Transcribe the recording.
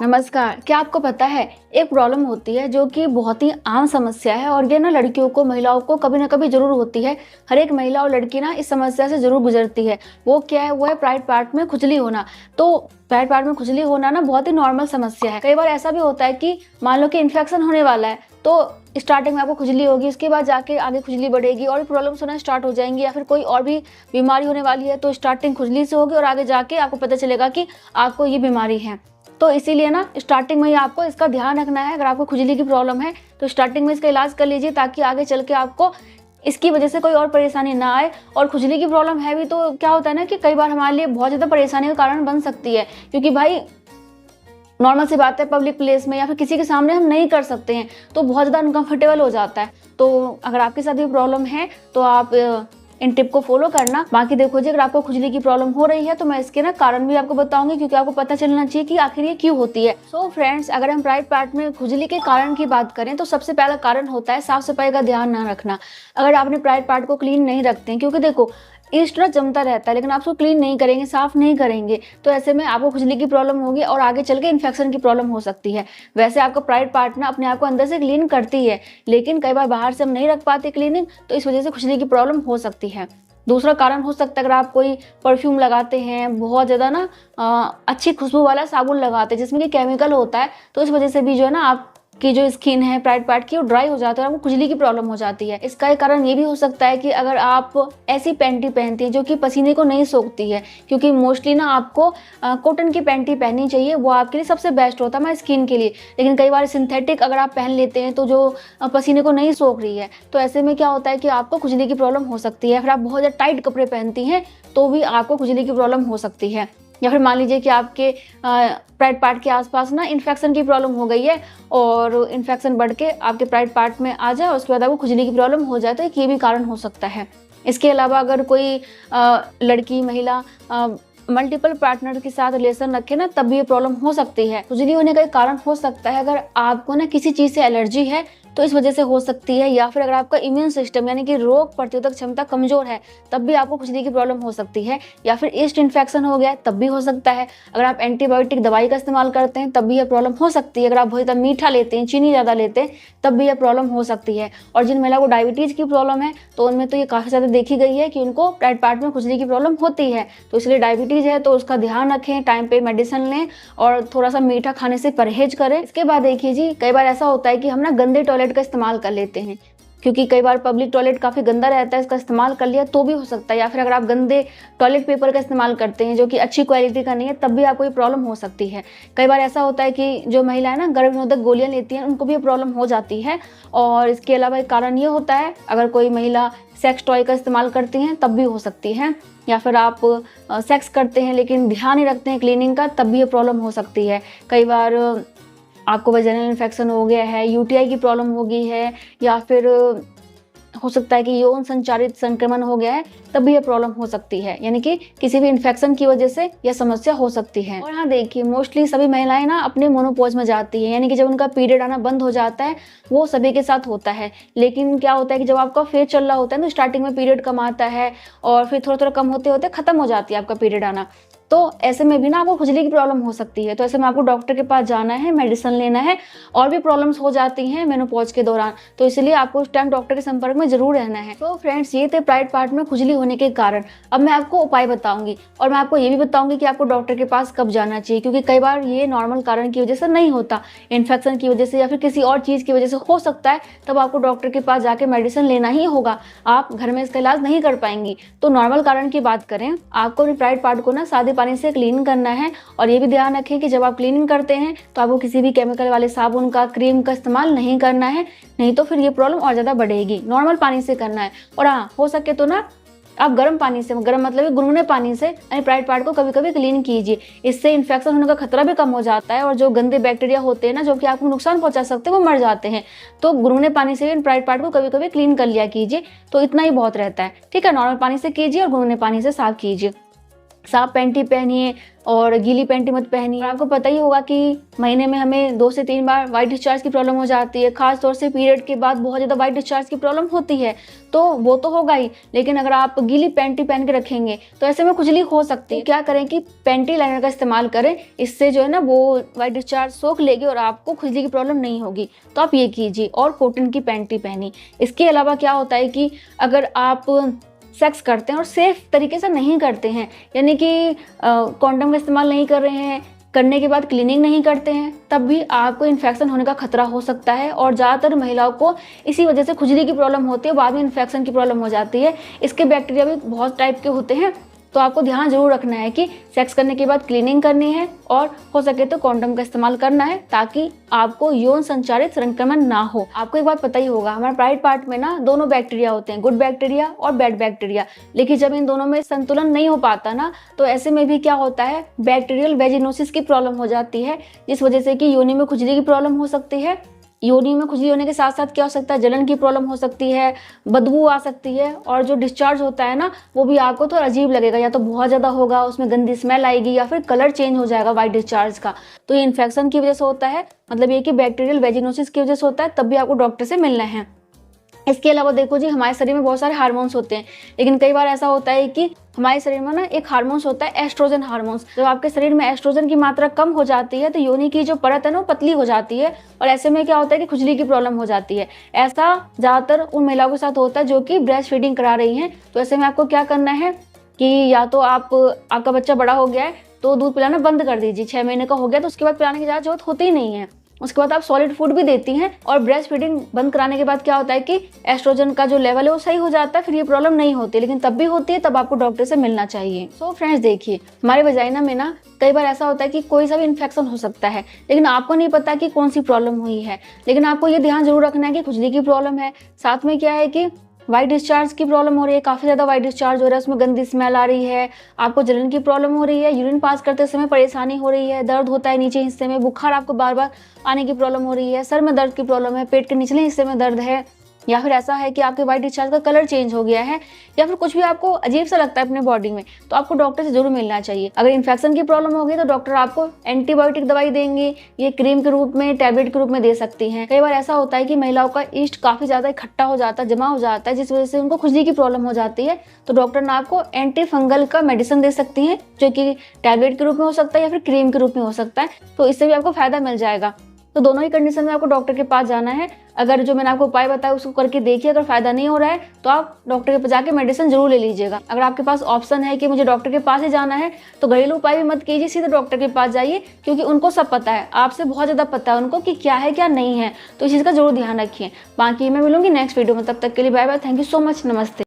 नमस्कार। क्या आपको पता है एक प्रॉब्लम होती है जो कि बहुत ही आम समस्या है और ये ना लड़कियों को महिलाओं को कभी ना कभी जरूर होती है। हर एक महिला और लड़की ना इस समस्या से जरूर गुजरती है। वो क्या है? वो है प्राइवेट पार्ट में खुजली होना। तो प्राइवेट पार्ट में खुजली होना ना बहुत ही नॉर्मल समस्या है। कई बार ऐसा भी होता है कि मान लो कि इन्फेक्शन होने वाला है तो स्टार्टिंग में आपको खुजली होगी, उसके बाद जाके आगे खुजली बढ़ेगी और भी प्रॉब्लम्स होना स्टार्ट हो जाएंगी, या फिर कोई और भी बीमारी होने वाली है तो स्टार्टिंग खुजली से होगी और आगे जाके आपको पता चलेगा कि आपको ये बीमारी है। तो इसीलिए ना स्टार्टिंग में ही आपको इसका ध्यान रखना है। अगर आपको खुजली की प्रॉब्लम है तो स्टार्टिंग में इसका इलाज कर लीजिए ताकि आगे चल के आपको इसकी वजह से कोई और परेशानी ना आए। और खुजली की प्रॉब्लम है भी तो क्या होता है ना कि कई बार हमारे लिए बहुत ज़्यादा परेशानी का कारण बन सकती है, क्योंकि भाई नॉर्मल सी बात है, पब्लिक प्लेस में या फिर किसी के सामने हम नहीं कर सकते हैं तो बहुत ज़्यादा अनकंफर्टेबल हो जाता है। तो अगर आपके साथ भी प्रॉब्लम है तो आप इन टिप को फॉलो करना। बाकी देखो जी, अगर आपको खुजली की प्रॉब्लम हो रही है तो मैं इसके ना कारण भी आपको बताऊंगी, क्योंकि आपको पता चलना चाहिए कि आखिर ये क्यों होती है। सो फ्रेंड्स, अगर हम प्राइवेट पार्ट में खुजली के कारण की बात करें तो सबसे पहला कारण होता है साफ सफाई का ध्यान ना रखना। अगर आपने प्राइवेट पार्ट को क्लीन नहीं रखते हैं, क्योंकि देखो ईस्ट ना जमता रहता है, लेकिन आप उसको क्लीन नहीं करेंगे, साफ नहीं करेंगे तो ऐसे में आपको खुजली की प्रॉब्लम होगी और आगे चल के इन्फेक्शन की प्रॉब्लम हो सकती है। वैसे आपका प्राइवेट पार्ट ना अपने आप को अंदर से क्लीन करती है, लेकिन कई बार बाहर से हम नहीं रख पाते क्लीनिंग, तो इस वजह से खुजली की प्रॉब्लम हो सकती है। दूसरा कारण हो सकता है अगर आप कोई परफ्यूम लगाते हैं, बहुत ज़्यादा ना अच्छी खुशबू वाला साबुन लगाते हैं जिसमें कि केमिकल होता है, तो इस वजह से भी जो है ना आपकी जो स्किन है प्राइवेट पार्ट की वो ड्राई हो जाता है और आपको खुजली की प्रॉब्लम हो जाती है। इसका एक कारण ये भी हो सकता है कि अगर आप ऐसी पैंटी पहनती हैं जो कि पसीने को नहीं सोखती है, क्योंकि मोस्टली ना आपको कॉटन की पैंटी पहननी चाहिए, वो आपके लिए सबसे बेस्ट होता है हमारी स्किन के लिए। लेकिन कई बार सिंथेटिक अगर आप पहन लेते हैं तो जो पसीने को नहीं सोख रही है, तो ऐसे में क्या होता है कि आपको खुजली की प्रॉब्लम हो सकती है। फिर आप बहुत ज़्यादा टाइट कपड़े पहनती हैं तो भी आपको खुजली की प्रॉब्लम हो सकती है। या फिर मान लीजिए कि आपके प्राइवेट पार्ट के आसपास ना इन्फेक्शन की प्रॉब्लम हो गई है और इन्फेक्शन बढ़ के आपके प्राइवेट पार्ट में आ जाए और उसके बाद आपको खुजली की प्रॉब्लम हो जाए, तो ये भी कारण हो सकता है। इसके अलावा अगर कोई लड़की महिला मल्टीपल पार्टनर के साथ रिलेशन रखे ना, तब भी ये प्रॉब्लम हो सकती है। खुजली होने का एक कारण हो सकता है अगर आपको ना किसी चीज़ से एलर्जी है तो इस वजह से हो सकती है, या फिर अगर आपका इम्यून सिस्टम यानी कि रोग प्रतिरोधक क्षमता कमजोर है तब भी आपको खुजली की प्रॉब्लम हो सकती है, या फिर ईस्ट इन्फेक्शन हो गया है तब भी हो सकता है। अगर आप एंटीबायोटिक दवाई का इस्तेमाल करते हैं तब भी यह प्रॉब्लम हो सकती है। अगर आप बहुत ज़्यादा मीठा लेते हैं, चीनी ज़्यादा लेते हैं, तब भी यह प्रॉब्लम हो सकती है। और जिन महिला को डायबिटीज़ की प्रॉब्लम है तो उनमें तो ये काफ़ी ज़्यादा देखी गई है कि उनको प्राइवेट पार्ट में खुजली की प्रॉब्लम होती है। तो इसलिए डायबिटीज़ है तो उसका ध्यान रखें, टाइम पे मेडिसिन लें और थोड़ा सा मीठा खाने से परहेज करें। इसके बाद देखिए जी, कई बार ऐसा होता है कि हम ना गंदे टॉयलेट का इस्तेमाल कर लेते हैं, क्योंकि कई बार पब्लिक टॉयलेट काफ़ी गंदा रहता है, इसका इस्तेमाल कर लिया तो भी हो सकता है। या फिर अगर आप गंदे टॉयलेट पेपर का इस्तेमाल करते हैं जो कि अच्छी क्वालिटी का नहीं है, तब भी आपको ये प्रॉब्लम हो सकती है। कई बार ऐसा होता है कि जो महिलाएं ना गर्भ निरोधक गोलियां लेती हैं उनको भी ये प्रॉब्लम हो जाती है। और इसके अलावा एक कारण ये होता है अगर कोई महिला सेक्स टॉय का इस्तेमाल करती हैं तब भी हो सकती है, या फिर आप सेक्स करते हैं लेकिन ध्यान नहीं रखते हैं क्लीनिंग का, तब भी ये प्रॉब्लम हो सकती है। कई बार आपको वजाइनल इन्फेक्शन हो गया है, यूटीआई की प्रॉब्लम हो गई है, या फिर हो सकता है कि यौन संचारित संक्रमण हो गया है, तब भी यह प्रॉब्लम हो सकती है। यानी कि किसी भी इन्फेक्शन की वजह से यह समस्या हो सकती है। और हाँ देखिए, मोस्टली सभी महिलाएं ना अपने मोनोपॉज में जाती है, यानी कि जब उनका पीरियड आना बंद हो जाता है, वो सभी के साथ होता है। लेकिन क्या होता है कि जब आपका फेज चल रहा होता है तो स्टार्टिंग में पीरियड कम आता है और फिर थोड़ा थोड़ा कम होते होते खत्म हो जाती है आपका पीरियड आना। तो ऐसे में भी ना आपको खुजली की प्रॉब्लम हो सकती है। तो ऐसे में आपको डॉक्टर के पास जाना है, मेडिसिन लेना है। और भी प्रॉब्लम्स हो जाती हैं मेनोपॉज के दौरान, तो इसलिए आपको उस टाइम डॉक्टर के संपर्क में जरूर रहना है। तो फ्रेंड्स, ये थे प्राइवेट पार्ट में खुजली होने के कारण। अब मैं आपको उपाय बताऊंगी और मैं आपको ये भी बताऊंगी कि आपको डॉक्टर के पास कब जाना चाहिए, क्योंकि कई बार ये नॉर्मल कारण की वजह से नहीं होता, इन्फेक्शन की वजह से या फिर किसी और चीज़ की वजह से हो सकता है, तब आपको डॉक्टर के पास जाके मेडिसिन लेना ही होगा। आप घर में इसका इलाज नहीं कर पाएंगी। तो नॉर्मल कारण की बात करें, आपको अपने प्राइवेट पार्ट को ना सादे पानी से क्लीन करना है। और ये भी ध्यान रखें कि जब आप क्लीनिंग करते हैं तो आपको किसी भी केमिकल वाले साबुन का, क्रीम का इस्तेमाल नहीं करना है, नहीं तो फिर ये प्रॉब्लम और ज़्यादा बढ़ेगी। नॉर्मल पानी से करना है। और हाँ, हो सके तो ना आप गर्म पानी से, गर्म मतलब गुनगुने पानी से यानी प्राइवेट पार्ट को कभी कभी क्लीन कीजिए। इससे इन्फेक्शन होने का खतरा भी कम हो जाता है और जो गंदे बैक्टीरिया होते हैं ना जो कि आपको नुकसान पहुंचा सकते हैं, वो मर जाते हैं। तो गुनगुने पानी से प्राइवेट पार्ट को कभी कभी क्लीन कर लिया कीजिए, तो इतना ही बहुत रहता है। ठीक है, नॉर्मल पानी से कीजिए और गुनगुने पानी से साफ कीजिए। साफ पैंटी पहनिए और गीली पैंटी मत पहनिए। आपको पता ही होगा कि महीने में हमें 2 से 3 बार वाइट डिस्चार्ज की प्रॉब्लम हो जाती है, खास तौर से पीरियड के बाद बहुत ज़्यादा वाइट डिस्चार्ज की प्रॉब्लम होती है, तो वो तो होगा ही, लेकिन अगर आप गीली पैंटी पहन के रखेंगे तो ऐसे में खुजली हो सकती है। क्या करें कि पैंटी लाइनर का इस्तेमाल करें, इससे जो है ना वो वाइट डिस्चार्ज सोख लेगी और आपको खुजली की प्रॉब्लम नहीं होगी। तो आप ये कीजिए और कॉटन की पैंटी पहनी। इसके अलावा क्या होता है कि अगर आप सेक्स करते हैं और सेफ तरीके से नहीं करते हैं, यानी कि कॉन्डम का इस्तेमाल नहीं कर रहे हैं, करने के बाद क्लीनिंग नहीं करते हैं, तब भी आपको इन्फेक्शन होने का खतरा हो सकता है। और ज़्यादातर महिलाओं को इसी वजह से खुजली की प्रॉब्लम होती है, बाद में इन्फेक्शन की प्रॉब्लम हो जाती है। इसके बैक्टीरिया भी बहुत टाइप के होते हैं, तो आपको ध्यान जरूर रखना है कि सेक्स करने के बाद क्लीनिंग करनी है और हो सके तो कॉन्डम का इस्तेमाल करना है, ताकि आपको यौन संचारित संक्रमण ना हो। आपको एक बात पता ही होगा, हमारे प्राइवेट पार्ट में ना दोनों बैक्टीरिया होते हैं, गुड बैक्टीरिया और बैड बैक्टीरिया। लेकिन जब इन दोनों में संतुलन नहीं हो पाता ना, तो ऐसे में भी क्या होता है, बैक्टीरियल वेजिनोसिस की प्रॉब्लम हो जाती है, जिस वजह से कि योनि में खुजली की प्रॉब्लम हो सकती है। योनि में खुजली होने के साथ साथ क्या हो सकता है, जलन की प्रॉब्लम हो सकती है, बदबू आ सकती है, और जो डिस्चार्ज होता है ना वो भी आपको तो अजीब लगेगा, या तो बहुत ज़्यादा होगा, उसमें गंदी स्मेल आएगी, या फिर कलर चेंज हो जाएगा वाइट डिस्चार्ज का। तो ये इन्फेक्शन की वजह से होता है, मतलब ये कि बैक्टीरियल वेजिनोसिस की वजह से होता है, तब भी आपको डॉक्टर से मिलना है। इसके अलावा देखो जी, हमारे शरीर में बहुत सारे हार्मोन्स होते हैं, लेकिन कई बार ऐसा होता है कि हमारे शरीर में ना एक हार्मोन्स होता है एस्ट्रोजन हार्मोन्स। जब आपके शरीर में एस्ट्रोजन की मात्रा कम हो जाती है तो योनि की जो परत है ना वो पतली हो जाती है, और ऐसे में क्या होता है कि खुजली की प्रॉब्लम हो जाती है। ऐसा ज़्यादातर उन महिलाओं के साथ होता है जो कि ब्रेस्ट फीडिंग करा रही हैं। तो ऐसे में आपको क्या करना है कि या तो आपका बच्चा बड़ा हो गया है तो दूध पिलाना बंद कर दीजिए, 6 महीने का हो गया तो उसके बाद पिलाने की ज़्यादा जरूरत होती ही नहीं है। उसके बाद आप सॉलिड फूड भी देती हैं, और ब्रेस्ट फीडिंग बंद कराने के बाद क्या होता है कि एस्ट्रोजन का जो लेवल है वो सही हो जाता है, फिर ये प्रॉब्लम नहीं होती। लेकिन तब भी होती है, तब आपको डॉक्टर से मिलना चाहिए। सो फ्रेंड्स, देखिए हमारे वजाइना में ना कई बार ऐसा होता है कि कोई सा भी इन्फेक्शन हो सकता है, लेकिन आपको नहीं पता कि कौन सी प्रॉब्लम हुई है। लेकिन आपको ये ध्यान जरूर रखना है कि खुजली की प्रॉब्लम है, साथ में क्या है कि वाइट डिस्चार्ज की प्रॉब्लम हो रही है, काफ़ी ज़्यादा वाइट डिस्चार्ज हो रहा है, उसमें गंदी स्मेल आ रही है, आपको जलन की प्रॉब्लम हो रही है, यूरिन पास करते समय परेशानी हो रही है, दर्द होता है नीचे हिस्से में, बुखार आपको बार बार आने की प्रॉब्लम हो रही है, सर में दर्द की प्रॉब्लम है, पेट के निचले हिस्से में दर्द है, या फिर ऐसा है कि आपके वाइट डिस्चार्ज का कलर चेंज हो गया है, या फिर कुछ भी आपको अजीब सा लगता है अपने बॉडी में, तो आपको डॉक्टर से जरूर मिलना चाहिए। अगर इन्फेक्शन की प्रॉब्लम होगी तो डॉक्टर आपको एंटीबायोटिक दवाई देंगे, ये क्रीम के रूप में, टैबलेट के रूप में दे सकती हैं। कई बार ऐसा होता है कि महिलाओं का ईस्ट काफ़ी ज़्यादा इकट्ठा हो जाता है, जमा हो जाता है, जिस वजह से उनको खुजली की प्रॉब्लम हो जाती है। तो डॉक्टर ना आपको एंटी फंगल का मेडिसिन दे सकती हैं, जो कि टैबलेट के रूप में हो सकता है या फिर क्रीम के रूप में हो सकता है, तो इससे भी आपको फायदा मिल जाएगा। तो दोनों ही कंडीशन में आपको डॉक्टर के पास जाना है। अगर जो मैंने आपको उपाय बताया उसको करके देखिए, अगर फायदा नहीं हो रहा है तो आप डॉक्टर के पास जाके मेडिसिन जरूर ले लीजिएगा। अगर आपके पास ऑप्शन है कि मुझे डॉक्टर के पास ही जाना है, तो घरेलू उपाय भी मत कीजिए, सीधे डॉक्टर के पास जाइए, क्योंकि उनको सब पता है, आपसे बहुत ज़्यादा पता है उनको कि क्या है क्या नहीं है। तो इस चीज़ का जरूर ध्यान रखिए। बाकी मैं मिलूंगी नेक्स्ट वीडियो में, तब तक के लिए bye bye, thank you so much, नमस्ते।